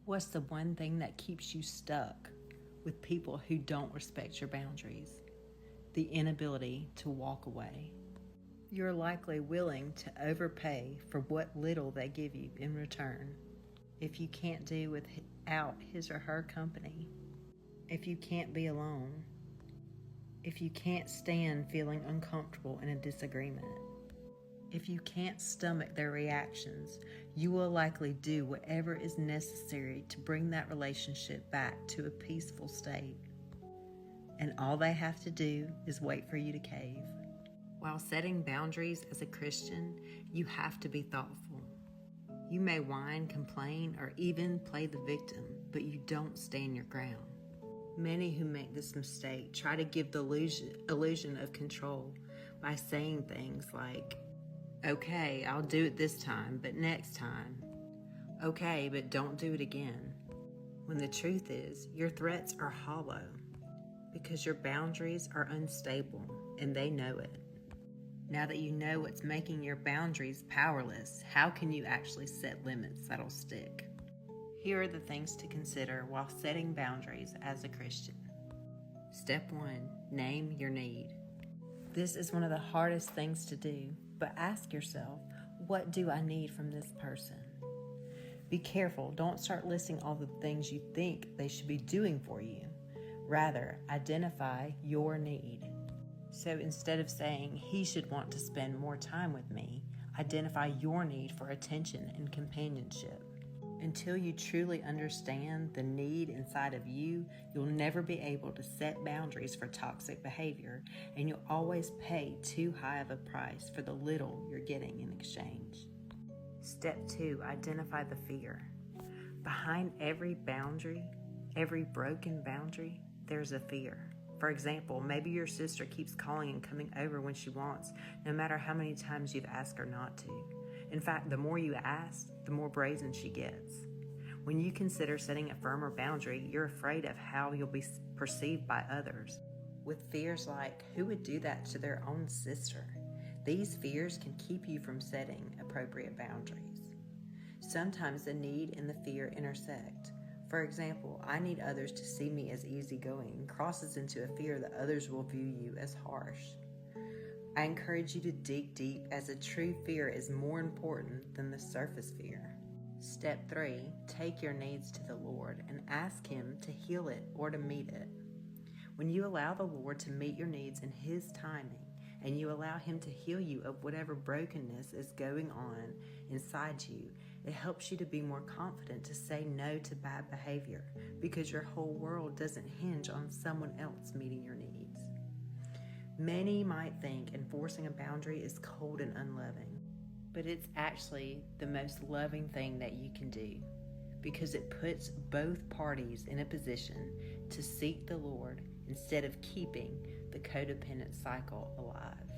What's the one thing that keeps you stuck with people who don't respect your boundaries? The inability to walk away. You're likely willing to overpay for what little they give you in return. If you can't do without his or her company, if you can't be alone, if you can't stand feeling uncomfortable in a disagreement, if you can't stomach their reactions, you will likely do whatever is necessary to bring that relationship back to a peaceful state. And all they have to do is wait for you to cave. While setting boundaries as a Christian, you have to be thoughtful. You may whine, complain, or even play the victim, but you don't stand your ground. Many who make this mistake try to give the illusion of control by saying things like, "Okay, I'll do it this time, but next time. Okay, but don't do it again." When the truth is, your threats are hollow because your boundaries are unstable and they know it. Now that you know what's making your boundaries powerless, how can you actually set limits that'll stick? Here are the things to consider while setting boundaries as a Christian. Step 1, name your need. This is one of the hardest things to do, but ask yourself, what do I need from this person? Be careful, don't start listing all the things you think they should be doing for you. Rather, identify your need. So instead of saying, he should want to spend more time with me, identify your need for attention and companionship. Until you truly understand the need inside of you, you'll never be able to set boundaries for toxic behavior, and you'll always pay too high of a price for the little you're getting in exchange. Step 2, identify the fear. Behind every boundary, every broken boundary, there's a fear. For example, maybe your sister keeps calling and coming over when she wants, no matter how many times you've asked her not to. In fact, the more you ask, the more brazen she gets. When you consider setting a firmer boundary, you're afraid of how you'll be perceived by others. With fears like, who would do that to their own sister? These fears can keep you from setting appropriate boundaries. Sometimes the need and the fear intersect. For example, I need others to see me as easygoing crosses into a fear that others will view you as harsh. I encourage you to dig deep, as a true fear is more important than the surface fear. Step 3, take your needs to the Lord and ask Him to heal it or to meet it. When you allow the Lord to meet your needs in His timing, and you allow Him to heal you of whatever brokenness is going on inside you, it helps you to be more confident to say no to bad behavior, because your whole world doesn't hinge on someone else meeting your needs. Many might think enforcing a boundary is cold and unloving, but it's actually the most loving thing that you can do, because it puts both parties in a position to seek the Lord instead of keeping the codependent cycle alive.